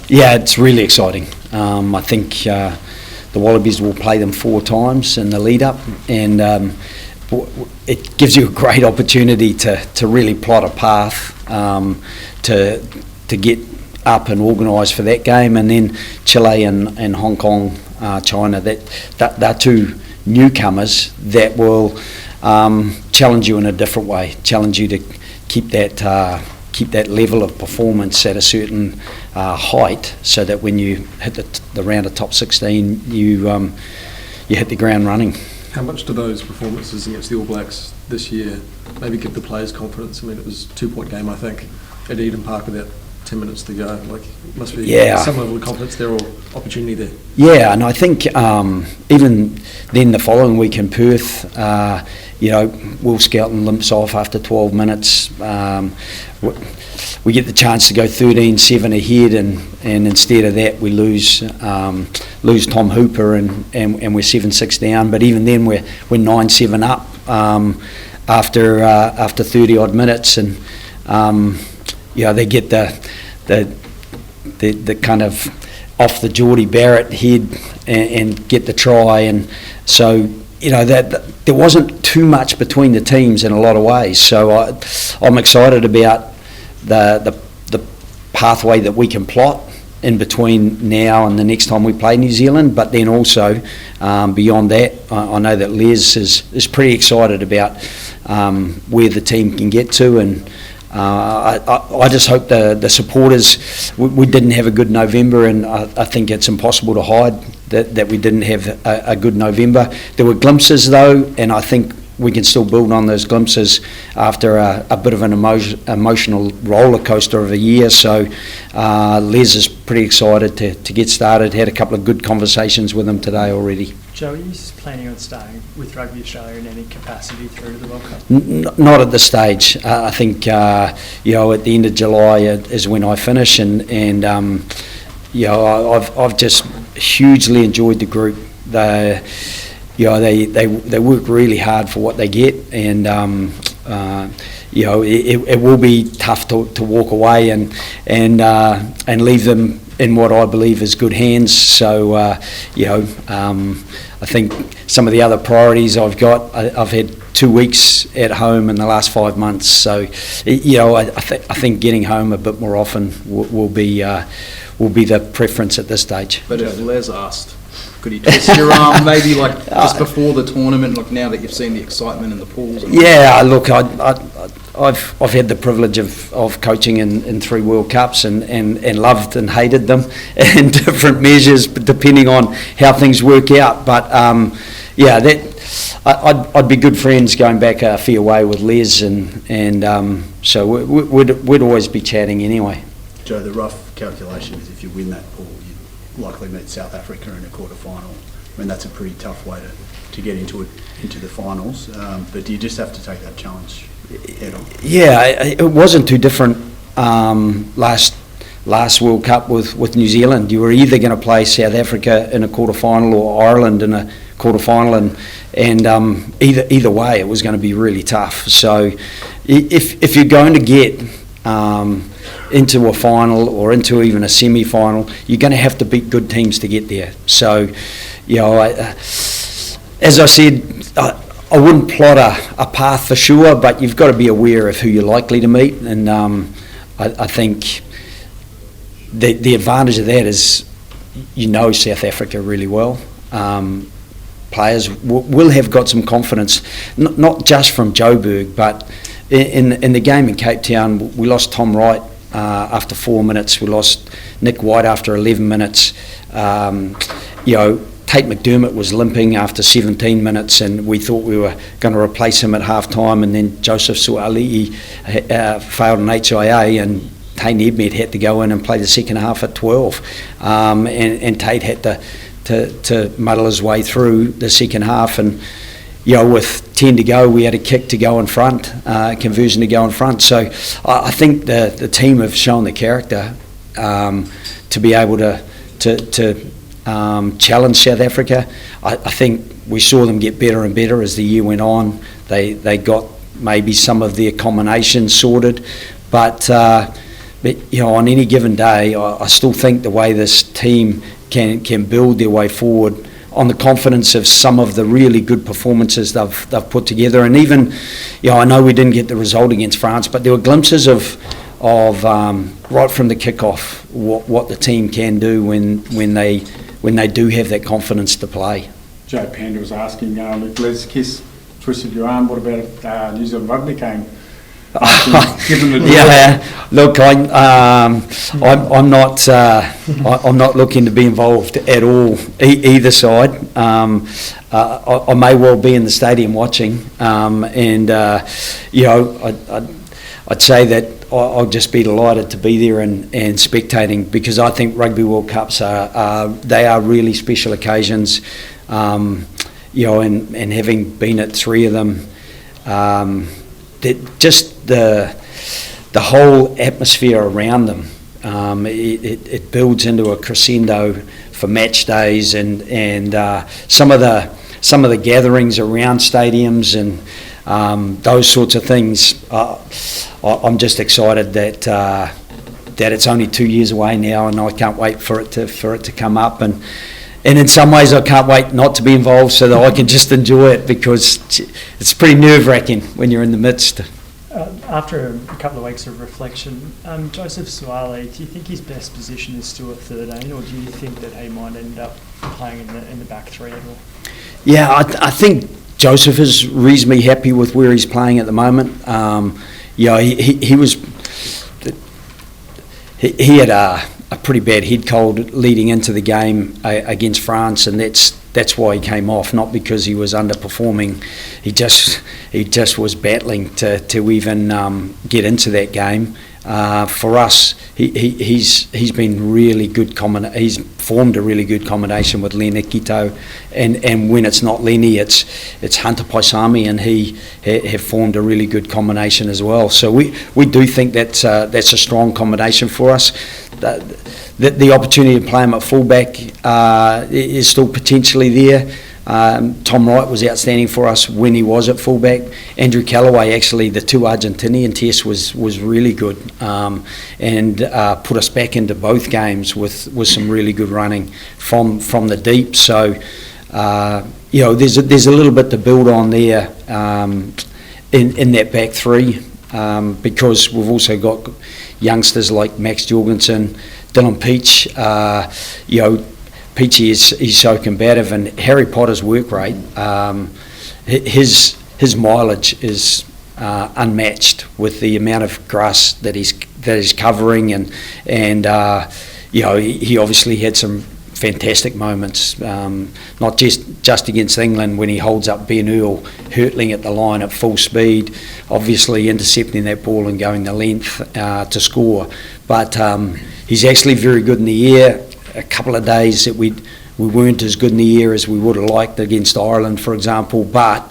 Yeah, it's really exciting. I think the Wallabies will play them 4 times in the lead up, and it gives you a great opportunity to really plot a path to get up and organised for that game. And then Chile and Hong Kong, China, they're 2 newcomers that will challenge you in a different way, challenge you to keep that level of performance at a certain height, so that when you hit the round of top 16, you hit the ground running. How much do those performances against the All Blacks this year maybe give the players confidence? I mean, it was a 2-point game, I think, at Eden Park with about 10 minutes to go. Like, it must be some level of confidence there or opportunity there. Yeah, and I think even then the following week in Perth, Will Skelton limps off after 12 minutes. We get the chance to go 13-7 ahead, and instead of that we lose Tom Hooper and we're 7-6 down. But even then we're 9-7 up after 30 odd minutes, and they get the kind of off the Geordie Barrett head and get the try, and so that there wasn't too much between the teams in a lot of ways. So I'm excited about the pathway that we can plot in between now and the next time we play New Zealand. But then also beyond that, I know that Les is pretty excited about where the team can get to, and I just hope the supporters. We didn't have a good November, and I think it's impossible to hide that we didn't have a good November. There were glimpses though, and I think we can still build on those glimpses after a bit of an emotional roller coaster of a year. So Les is pretty excited to get started. Had a couple of good conversations with him today already. Joe, are you planning on staying with Rugby Australia in any capacity through to the World Cup? Not at this stage. I think at the end of July is when I finish, and I've just hugely enjoyed the group. They work really hard for what they get, and it will be tough to walk away and leave them in what I believe is good hands. So I think some of the other priorities I've got, I've had 2 weeks at home in the last 5 months. So I think getting home a bit more often will be the preference at this stage. But as Les asked, could he twist your arm maybe just before the tournament, now that you've seen the excitement in the pools? Yeah, look, I've had the privilege of coaching in 3 World Cups and loved and hated them in different measures, depending on how things work out. But I'd be good friends going back a fair way with Les, and so we'd always be chatting anyway. Joe, the rough calculation is if you win that pool, you likely meet South Africa in a quarter-final. I mean, that's a pretty tough way to get into the finals. But do you just have to take that challenge head on? Yeah, it wasn't too different last World Cup with New Zealand. You were either going to play South Africa in a quarter-final or Ireland in a quarter-final, and either way it was going to be really tough. So if you're going to get into a final or into even a semi-final, you're going to have to beat good teams to get there. So, as I said, I wouldn't plot a path for sure, but you've got to be aware of who you're likely to meet. And I think the advantage of that is South Africa really well. Players will have got some confidence, not just from Joburg, but in the game in Cape Town, we lost Tom Wright after 4 minutes. We lost Nick White after 11 minutes. Tate McDermott was limping after 17 minutes, and we thought we were going to replace him at half-time, and then Joseph Suali'i failed an HIA, and Tate Edmed had to go in and play the second half at 12. And Tate had to muddle his way through the second half, and with 10 to go, we had a kick to go in front, conversion to go in front. So I think the team have shown the character to be able to challenge South Africa. I think we saw them get better and better as the year went on. They got maybe some of their combinations sorted, but But on any given day, I still think the way this team can build their way forward on the confidence of some of the really good performances they've put together. And even, I know we didn't get the result against France, but there were glimpses of right from the kickoff what the team can do when they do have that confidence to play. Joe Panda was asking, if Les Kiss twisted your arm, what about if New Zealand Rugby came? Given the look, I'm not looking to be involved at all either side. I may well be in the stadium watching, and I'd say that I'll just be delighted to be there and spectating, because I think Rugby World Cups are really special occasions, and having been at 3 of them. Just the whole atmosphere around them, it builds into a crescendo for match days, and some of the gatherings around stadiums and those sorts of things. I'm just excited that it's only 2 years away now, and I can't wait for it to come up. And in some ways, I can't wait not to be involved so that I can just enjoy it, because it's pretty nerve-wracking when you're in the midst. After a couple of weeks of reflection, Joseph Suale, do you think his best position is still at 13, or do you think that he might end up playing in the back 3 at all? Yeah, I think Joseph is reasonably happy with where he's playing at the moment. He had a pretty bad head cold leading into the game against France, and that's why he came off, not because he was underperforming. He just was battling to even get into that game. For us, he's been really good. He's formed a really good combination with Len Ikito, and when it's not Lenny, it's Hunter Paisami, and he have formed a really good combination as well. So we do think that's a strong combination for us. The opportunity to play him at fullback is still potentially there. Tom Wright was outstanding for us when he was at fullback. Andrew Callaway, actually, the 2 Argentinian tests was really good, and put us back into both games with some really good running from the deep. So there's a little bit to build on there in that back 3, because we've also got youngsters like Max Jorgensen, Dylan Peach. Peachy is so combative, and Harry Potter's work rate, his mileage is unmatched with the amount of grass that he's covering, and he obviously had some fantastic moments, not just against England when he holds up Ben Earl hurtling at the line at full speed, obviously intercepting that ball and going the length to score, but he's actually very good in the air. A couple of days that we weren't as good in the air as we would have liked against Ireland, for example, but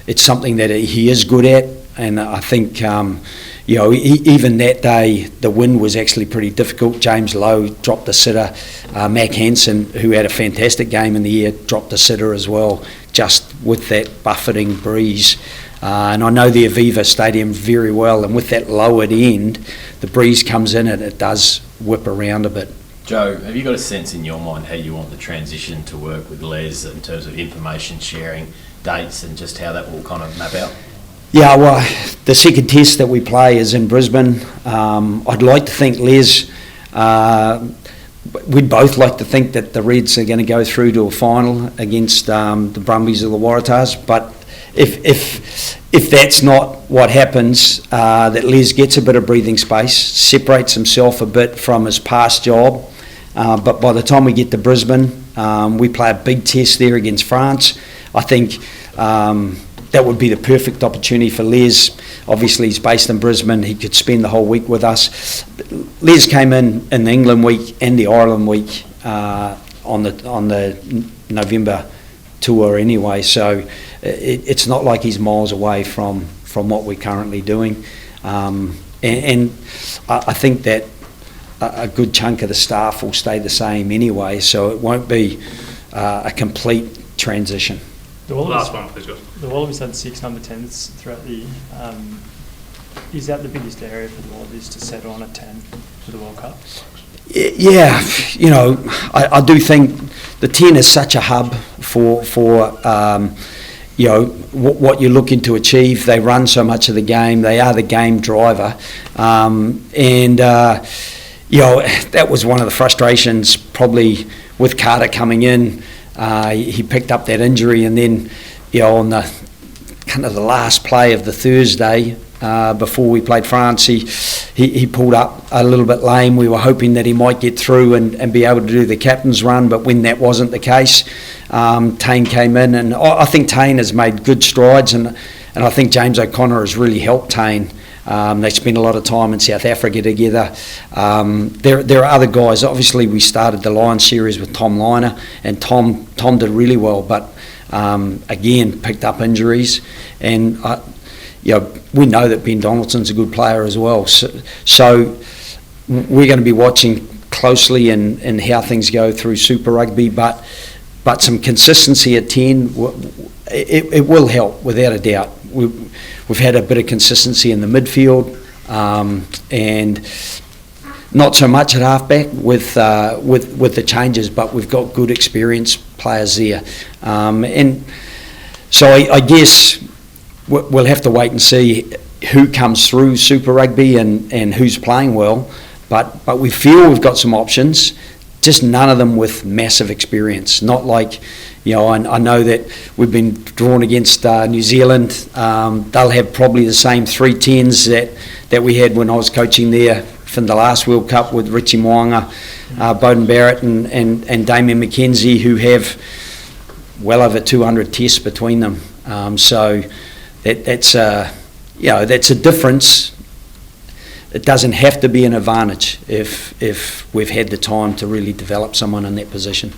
it's something that he is good at, and I think even that day the wind was actually pretty difficult. James Lowe dropped a sitter, Mac Hansen, who had a fantastic game in the air, dropped a sitter as well, just with that buffeting breeze. And I know the Aviva Stadium very well, and with that lowered end, the breeze comes in and it does whip around a bit. Joe, have you got a sense in your mind how you want the transition to work with Les in terms of information sharing, dates, and just how that will kind of map out? Yeah, well, the second test that we play is in Brisbane. I'd like to think Les, we'd both like to think that the Reds are going to go through to a final against the Brumbies or the Waratahs, but if that's not what happens, that Les gets a bit of breathing space, separates himself a bit from his past job, but by the time we get to Brisbane, we play a big test there against France. I think that would be the perfect opportunity for Les. Obviously, he's based in Brisbane. He could spend the whole week with us. Les came in the England week and the Ireland week on the November tour anyway, so it's not like he's miles away from what we're currently doing, and I think that a good chunk of the staff will stay the same anyway, so it won't be a complete transition. Last one, please, guys. The Wallabies had 6 number 10s throughout the Is that the biggest area for the Wallabies to settle on a 10 for the World Cup? Yeah, I do think the 10 is such a hub for what you're looking to achieve. They run so much of the game. They are the game driver. That was one of the frustrations probably with Carter coming in. He picked up that injury, and then, on the kind of the last play of the Thursday, before we played France, he pulled up a little bit lame. We were hoping that he might get through and be able to do the captain's run, but when that wasn't the case, Tane came in, and I think Tane has made good strides, and I think James O'Connor has really helped Tane. They spent a lot of time in South Africa together. There are other guys. Obviously, we started the Lions series with Tom Liner, and Tom did really well, but again, picked up injuries, and we know that Ben Donaldson's a good player as well. So we're going to be watching closely in how things go through Super Rugby, but some consistency at 10, it will help without a doubt. We've had a bit of consistency in the midfield, and not so much at halfback with the changes, but we've got good experienced players there, and so I guess we'll have to wait and see who comes through Super Rugby and who's playing well, but we feel we've got some options, just none of them with massive experience. Not like, I know that we've been drawn against New Zealand. They'll have probably the same 3 10s that we had when I was coaching there from the last World Cup with Richie Moanga, Beauden Barrett and Damien McKenzie, who have well over 200 tests between them. So that's a difference. It doesn't have to be an advantage if we've had the time to really develop someone in that position.